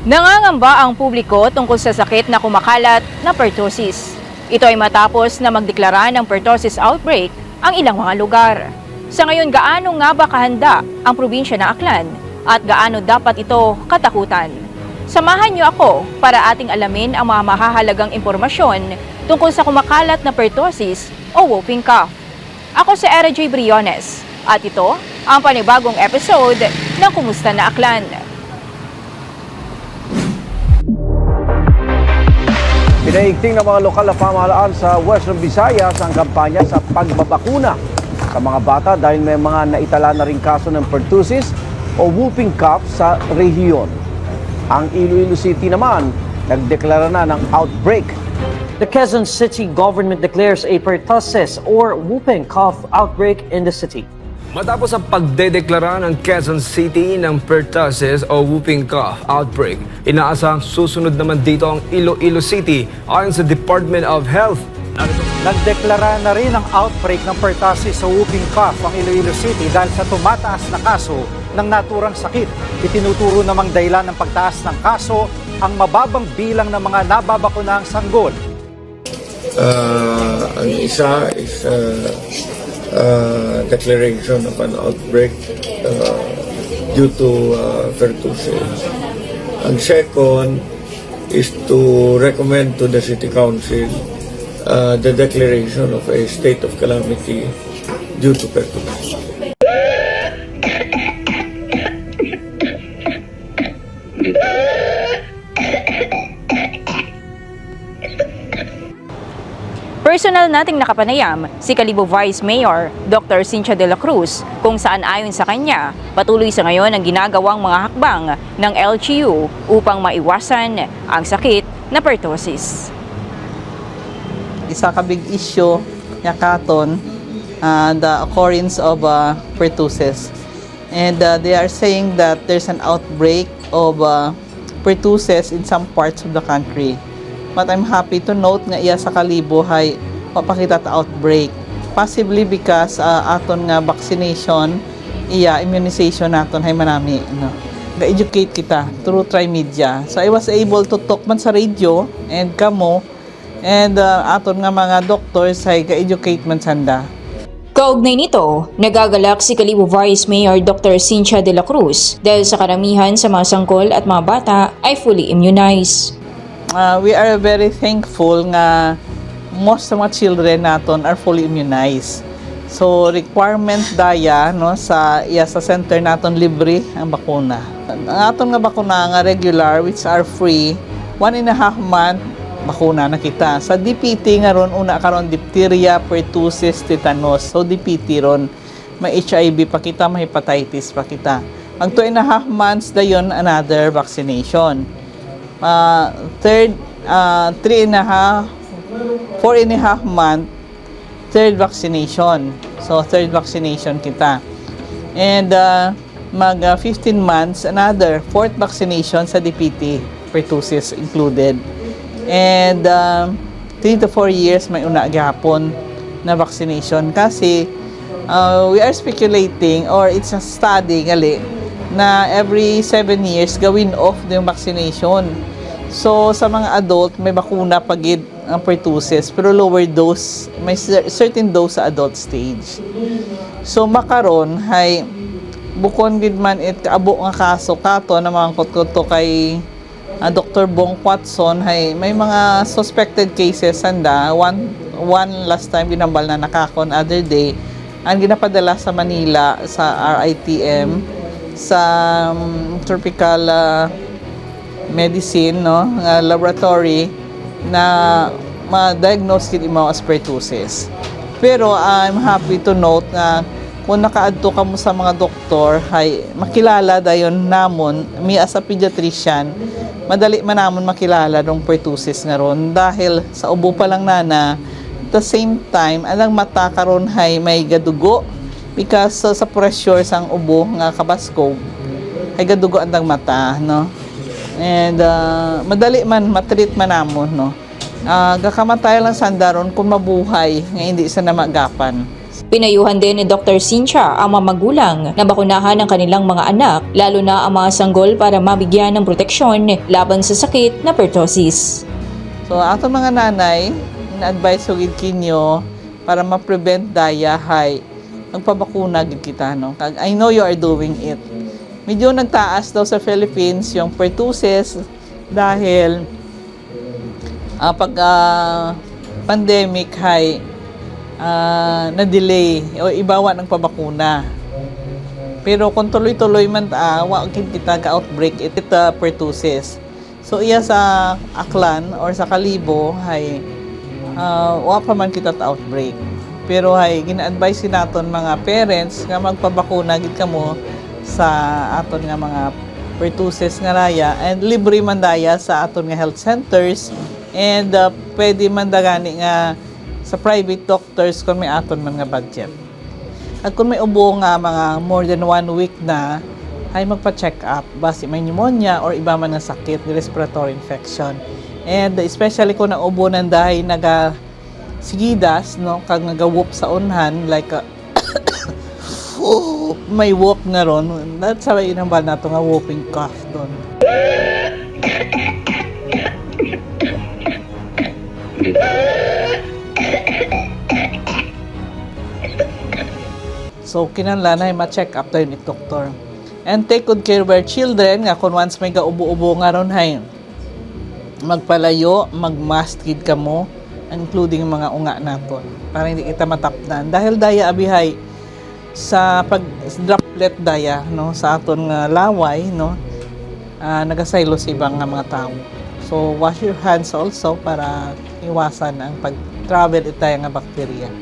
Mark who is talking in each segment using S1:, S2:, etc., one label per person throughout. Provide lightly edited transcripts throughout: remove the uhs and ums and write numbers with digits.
S1: Nangangamba ang publiko tungkol sa sakit na kumakalat na pertussis. Ito ay matapos na magdeklara ng pertussis outbreak ang ilang mga lugar. Sa ngayon, gaano nga ba kahanda ang probinsya ng Aklan at gaano dapat ito katakutan? Samahan niyo ako para ating alamin ang mga mahahalagang impormasyon tungkol sa kumakalat na pertussis o whooping cough. Ako si Era J. Briones at ito ang panibagong episode ng Kumusta na Aklan.
S2: Pinaigting ng mga lokal na pamahalaan sa Western Visayas ang kampanya sa pagbabakuna sa mga bata dahil may mga naitala na ring kaso ng pertussis o whooping cough sa rehiyon. Ang Iloilo City naman, nagdeklara na ng outbreak.
S3: The Quezon City government declares a pertussis or whooping cough outbreak in the city.
S4: Matapos ang pagdedeklara ng Quezon City ng pertussis o whooping cough outbreak, inaasahang susunod naman dito ang Iloilo City ayon sa Department of Health.
S5: Nagdeklara na rin ng outbreak ng pertussis o whooping cough ang Iloilo City dahil sa tumataas na kaso ng naturang sakit. Itinuturo namang dahilan ng pagtaas ng kaso ang mababang bilang ng mga nababakunahang sanggol.
S6: Ang isa is declaration of an outbreak due to pertussis. Ang second is to recommend to the City Council the declaration of a state of calamity due to pertussis.
S1: Personal nating nakapanayam si Kalibo Vice Mayor Dr. Cynthia de la Cruz kung saan ayon sa kanya patuloy sa ngayon ang ginagawang mga hakbang ng LGU upang maiwasan ang sakit na pertussis.
S7: Isa ka big issue niya katon the occurrence of pertussis, and they are saying that there's an outbreak of pertussis in some parts of the country. But I'm happy to note nga iya sa Kalibo hay mapakita ta outbreak. Possibly because aton nga vaccination, iya immunization naton hay manami. No? Ga-educate kita through Trimedia. So I was able to talk man sa radio and kamo and aton nga mga doctors hay ga-educate man sanda.
S1: Kaugnay nito, nagagalak si Kalibo Vice Mayor Dr. Cynthia de la Cruz dahil sa karamihan sa mga sangkol at mga bata ay fully immunized.
S7: We are very thankful nga most sa mga children naton are fully immunized. So requirement daya no sa center naton libre ang bakuna. Ang aton nga bakuna nga regular which are free 1.5 month bakuna na kita. Sa DPT nga ron una karon diphtheria, pertussis, tetanus. So DPT ron may HIV pa kita, may hepatitis pa kita. Ang 2.5 months dayon another vaccination. 4.5 month third vaccination. So third vaccination kita. And mag 15 months another fourth vaccination sa DPT, pertussis included. And 3 to 4 years may una gyapon na vaccination kasi we are speculating or it's a study gali na every 7 years gawin off yung vaccination. So sa mga adult may bakuna pagid ang pertussis pero lower dose, may certain dose sa adult stage. So makaron hay bukon gid man it kaabo nga kaso kato na mga kutkuto kay Dr. Bong Watson hay may mga suspected cases sanda one last time ginambal na nakakon other day ang ginapadala sa Manila sa RITM sa tropical medicine no laboratory na ma-diagnose kit imo as pertussis. Pero I'm happy to note na kung nakaadto ka mo sa mga doktor hay makilala dayon namon mi as a pediatrician madali man namon makilala dong pertussis nga ron dahil sa ubo pa lang nana at the same time alang mata karon hay may gadugo because sa pressure sang ubo nga kabaskog ay gadugo andang mata no and madali man matreat man namon no gakamatay lang sandaron kung mabuhay nga hindi sa namagapan
S1: Pinayuhan din ni Dr. Cynthia ang mga magulang na bakunahan ng kanilang mga anak, lalo na ang mga sanggol para mabigyan ng proteksyon laban sa sakit na pertussis.
S7: So ato mga nanay, na-advise ko gid kinyo para ma-prevent daya hay magpabakuna gid kita no. Kag I know you are doing it. Medyo nagtaas daw sa Philippines yung pertussis dahil pag pandemic hay na-delay o ibawa ng pabakuna. Pero kung tuloy-tuloy man wa gid kita ka outbreak it pertussis. So iya sa Aklan or sa Kalibo hay wa pa man kita ta outbreak. Pero hay gina-advise naton mga parents nga magpabakuna gid kamo sa aton nga mga pertussis nga raya and libre man daya sa aton nga health centers and pwede man dagani nga sa private doctors kung may aton man nga budget. At kung may ubo nga mga more than 1 week na ay magpa-check up basi may pneumonia or iba man nga sakit, respiratory infection. And especially kung naubo ng dahi naga sigidas no kag nagawop sa unhan like may whoop nga ron. That's how inambal nato nga whooping cough doon. So kinahanglan ay ma-check up tayo ni doktor. And take good care of our children nga kung once may gaubo-ubo nga ron hay magpalayo, mag-mask gid kamo including mga unga naton para hindi kita matapdan dahil daya abihay sa pag droplet daya no sa aton nga laway no nagasaylo sa ibang nga mga tao. So wash your hands also para iwasan ang pag-travel itay nga bakterya.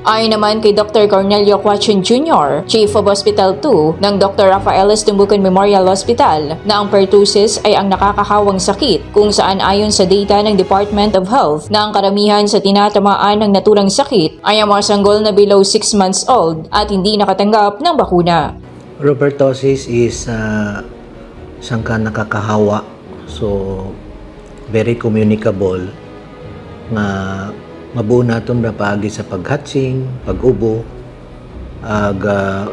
S1: Ayon naman kay Dr. Cornelio Quachon Jr., Chief of Hospital 2 ng Dr. Rafaelas Tumbukan Memorial Hospital, na ang pertussis ay ang nakakahawang sakit kung saan ayon sa data ng Department of Health na ang karamihan sa tinatamaan ng naturang sakit ay ang mga sanggol na below 6 months old at hindi nakatanggap ng bakuna.
S8: Rheumaticus is sangka nakakahawa, so very communicable nga mabuo naton ra paagi sa paghatsing, pag-ubo.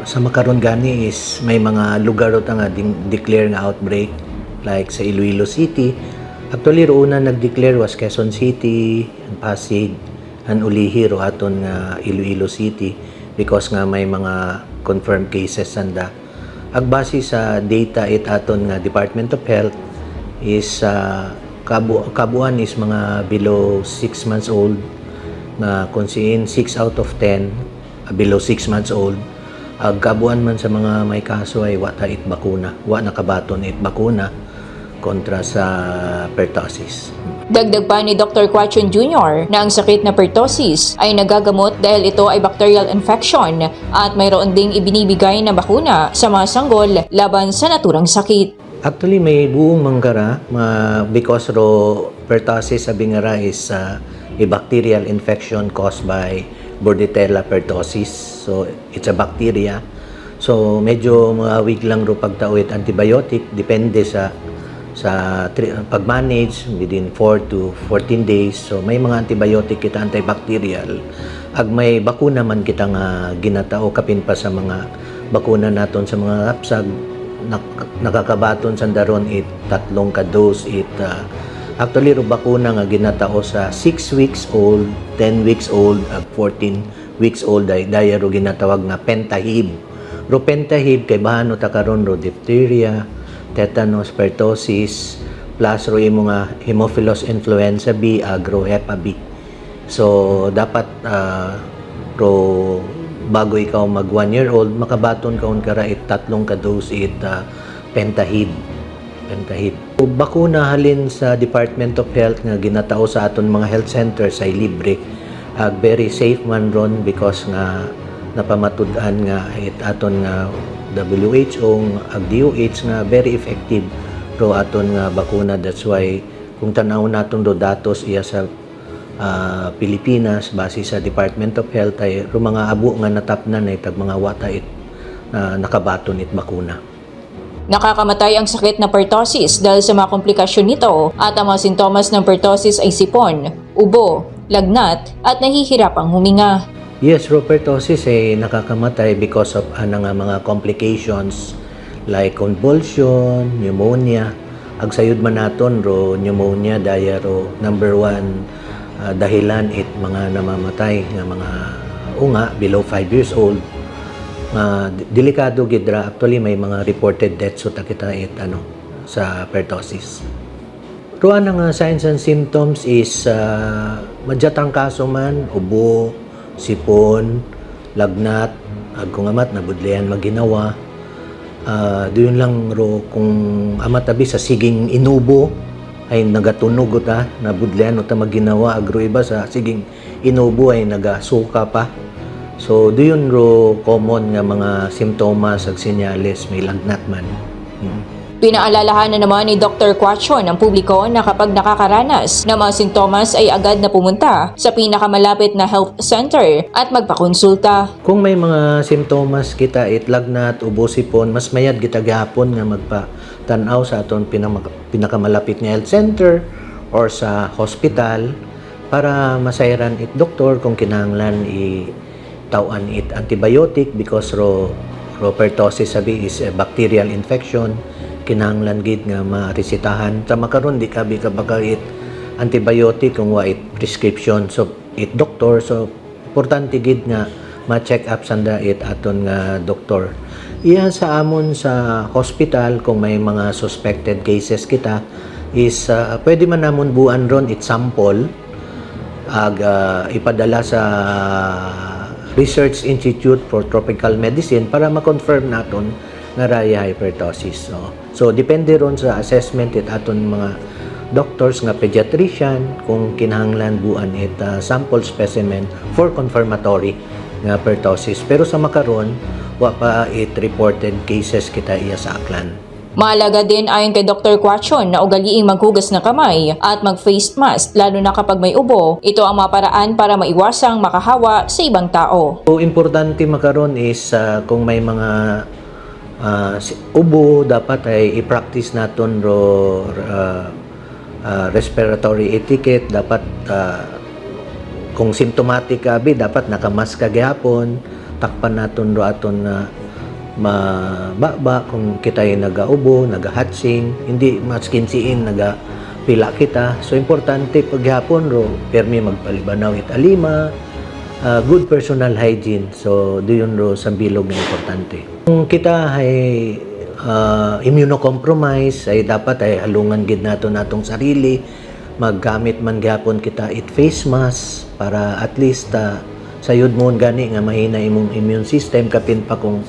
S8: Sa makaron gani is may mga lugar ota nga declare nga outbreak like sa Iloilo City. Actually ro una nag-declare was Quezon City, Pasig, and Ulihi ro aton nga Iloilo City because nga may mga confirmed cases sanda. Agbase sa data it aton nga Department of Health is kabuan is mga below 6 months old na konsiin 6 out of 10 below 6 months old. Kabuan man sa mga may kaso ay wa ta it bakuna, wa nakabaton it bakuna kontra sa pertussis.
S1: Dagdag pa ni Dr. Quachon Jr. na ang sakit na pertussis ay nagagamot dahil ito ay bacterial infection at mayroon ding ibinibigay na bakuna sa mga sanggol laban sa naturang sakit.
S8: Actually may buong manggara because ro pertussis sabi nga ra is a bacterial infection caused by Bordetella pertussis. So it's a bacteria. So medyo mga week lang ro pagtawid antibiotic depende sa pag-manage within 4 to 14 days. So may mga antibiotic kita antibacterial. Ag may bakuna man kita nga ginatao kapin pa sa mga bakuna naton sa mga kapsag nakakabaton sa daron it 3 ka dose it actually ro bakuna nga ginatao sa 6 weeks old, 10 weeks old, ag 14 weeks old daya ro ginatawag nga pentahib. Ro pentahib kay bahano ta karon ro diphtheria, tetanus, pertussis, plus ro imo nga Haemophilus influenza B, ro Hepa B. So dapat ro bago ikaw mag 1 year old makabaton kaon kara it 3 ka dose it pentahib. Bakuna halin sa Department of Health nga ginatao sa aton mga health centers ay libre. Very safe man ron because nga napamatud-an nga it aton nga WHO ag DOH nga very effective ro aton nga bakuna. That's why kung tanaw naton do datos iya sa Pilipinas base sa Department of Health ay ro mga abo nga natapnan ay tag mga wata it nakabaton it bakuna.
S1: Nakakamatay ang sakit na pertussis dahil sa mga komplikasyon nito at ang mga sintomas ng pertussis ay sipon, ubo, lagnat at nahihirapang huminga.
S8: Yes, rheumatomatosis ay nakakamatay because of mga complications like convulsion, pneumonia. Ag sayod man naton ro pneumonia daya ro number 1 dahilan it mga namamatay nga mga unga below 5 years old. Delikado gidra, actually may mga reported deaths so kita it sa pertussis. Ruan nga signs and symptoms is madyatang kaso man, ubo, sipon, lagnat, kung amat nabudlayan maginawa. Doon lang ro kung amat tabi sa siging inubo ay nagatunog ta nabudlayan o ta maginawa, agro iba sa siging inubo ay nagasuka pa. So doon ro common nga mga simptomas ag senyales may lagnat man.
S1: Pinaalalahanan naman ni Dr. Quachon ang publiko na kapag nakakaranas ng mga sintomas ay agad na pumunta sa pinakamalapit na health center at magpakonsulta.
S8: Kung may mga simptomas kita it lagnat, ubo, sipon, mas mayad kita gihapon nga magpa-tanaw sa aton pinakamalapit nga health center or sa hospital para masayran it doktor kung kinahanglan tawan it antibiotic because rheumatomatosis sabi is a bacterial infection. Kinahanglan gid nga maresitahan sa makaron di kabi ka it antibiotic kung wa it prescription so it doctor, so importante gid nga ma-check up sanda it aton nga doktor. Iya sa amon sa hospital kung may mga suspected cases kita is pwede man namon buan ron it sample ag ipadala sa Research Institute for Tropical Medicine para ma-confirm naton nga raya hypertosis. So depende ron sa assessment it aton mga doctors nga pediatrician kung kinahanglan buan it sample specimen for confirmatory nga pertosis. Pero sa makaron wa pa it reported cases kita iya sa Aklan.
S1: Mahalaga din ayon kay Dr. Quachon na ugaliing maghugas ng kamay at mag-face mask lalo na kapag may ubo. Ito ang mga paraan para maiwasang makahawa sa ibang tao.
S8: So importante makaron is kung may mga ubo dapat ay i-practice naton ro respiratory etiquette. Dapat kung symptomatic abi dapat nakamask ka gihapon, takpan naton ro aton mababa kung kita'y nagaubo, nagahatsing, hindi maskinsiin nagapila kita. So importante paghapon ro permi magpalibanaw it alima, good personal hygiene. So doon ro sa bilog nga importante. Kung kita ay immunocompromised ay dapat ay halungan gid natong sarili, maggamit man gyapon kita it face mask para at least sayod mo gani nga mahina imong immune system kapin pa kung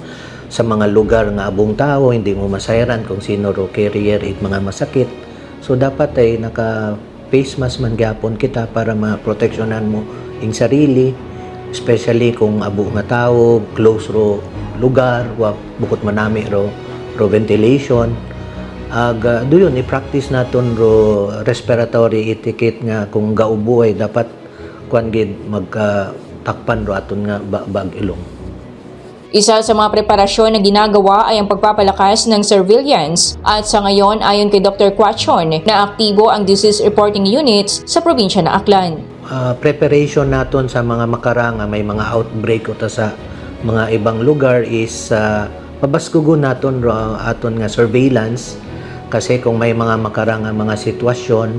S8: sa mga lugar nga abong tao hindi mo masayran kung sino ro carrier it mga masakit. So dapat ay naka face mask man gyapon kita para maproteksyonan mo ing sarili, especially kung abo nga tao, close ro lugar, wa bukod manami ro ventilation. Doon i-practice naton ro respiratory etiquette nga kung gaubo ay dapat kuan gid magtakpan ro aton nga bag ilong.
S1: Isa sa mga preparasyon na ginagawa ay ang pagpapalakas ng surveillance at sa ngayon ayon kay Dr. Quachon na aktibo ang disease reporting units sa probinsya ng Aklan.
S8: Preparation naton sa mga makarang may mga outbreak o sa mga ibang lugar is pabaskugon naton ro aton nga surveillance kasi kung may mga makarang mga sitwasyon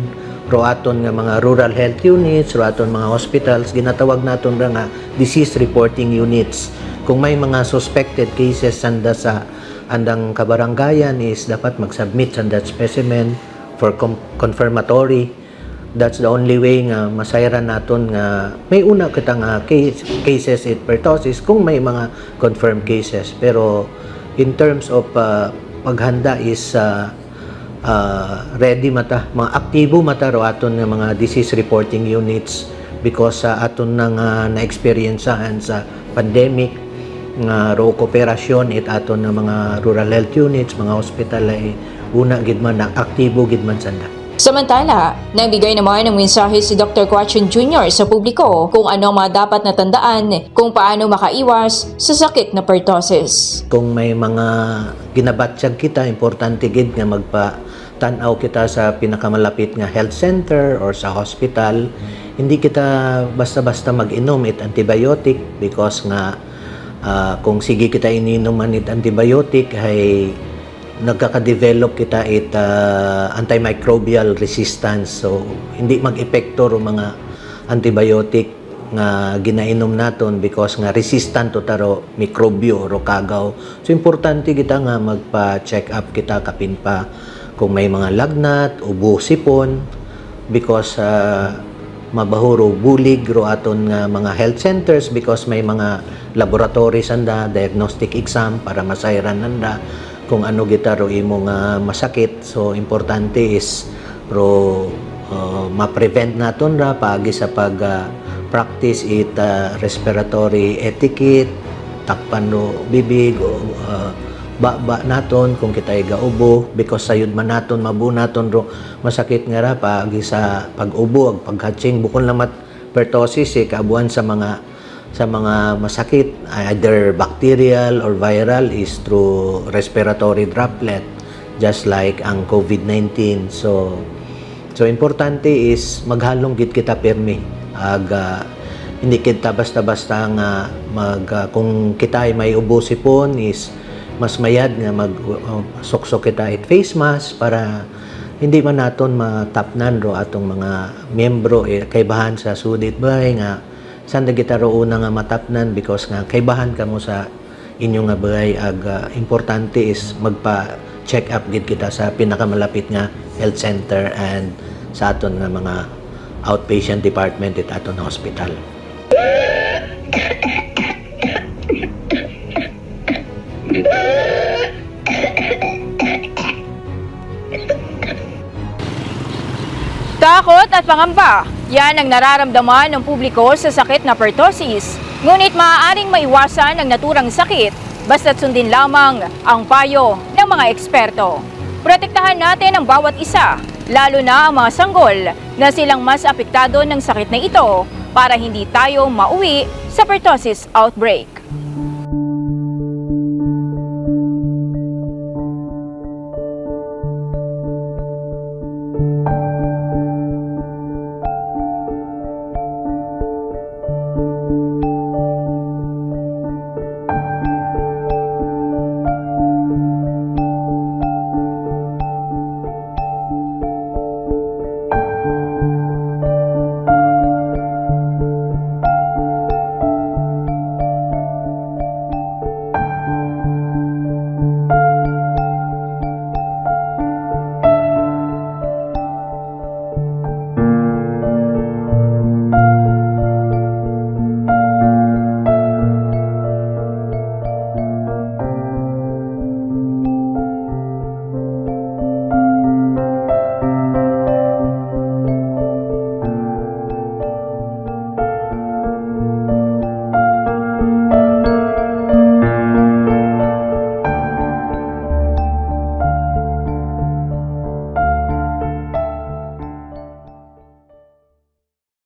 S8: ro aton nga mga rural health units ro aton mga hospitals ginatawag naton ra nga disease reporting units. Kung may mga suspected cases sanda sa andang kabaranggayan is dapat mag-submit sa that specimen for confirmatory. That's the only way nga masayran naton nga may una kitang cases it pertussis kung may mga confirmed cases. Pero in terms of paghanda is ready mata, mga aktibo mata ro aton nga mga disease reporting units because aton na-experiencehan sa pandemic nga ro kooperasyon it aton na mga rural health units, mga hospital ay una gid man na aktibo gid man sanda.
S1: Samantala, nagbigay naman ng mensahe si Dr. Quachon Jr. sa publiko kung ano mga dapat na tandaan kung paano makaiwas sa sakit na pertussis.
S8: Kung may mga ginabatsyag kita, importante gid nga magtanaw kita sa pinakamalapit nga health center or sa hospital. Hindi kita basta-basta mag-inom it antibiotic because nga kung sige kita ininuman it antibiotic ay nagkaka-develop kita it antimicrobial resistance. So hindi mag-epekto ro mga antibiotic nga ginainom naton because nga resistant to taro mikrobyo ro kagaw. So importante kita nga magpa-check up kita kapin pa kung may mga lagnat, ubo, sipon because mabahuro bulig ro aton nga mga health centers because may mga laboratories anda, diagnostic exam para masayran nanda kung ano kita ro imo nga masakit. So importante is ro ma-prevent naton ra paagi sa pag practice it respiratory etiquette, takpan ro bibig o ba naton kung kitay gaubo because sayud man naton mabunaton ro masakit nga ra paagi sa pag-ubo ag paghatching bukod lamat pertussis kaabuan sa mga masakit either bacterial or viral is through respiratory droplet just like ang COVID-19. So importante is maghalong gid kita pirmi ag hindi kita basta-basta nga kung kita ay may ubo sipon is mas mayad nga suksok kita it face mask para hindi man naton matapnan ro atong mga miyembro kaybahan sa sudit bay nga sanda kita ro una nga matapnan because nga kaybahan kamo sa inyo nga bay ag importante is magpa check up gid kita sa pinakamalapit nga health center and sa aton nga mga outpatient department at aton hospital.
S1: Takot at pangamba, yan ang nararamdaman ng publiko sa sakit na pertussis. Ngunit maaaring maiwasan ang naturang sakit basta't sundin lamang ang payo ng mga eksperto. Protektahan natin ang bawat isa, lalo na ang mga sanggol na silang mas apektado ng sakit na ito para hindi tayo mauwi sa pertussis outbreak.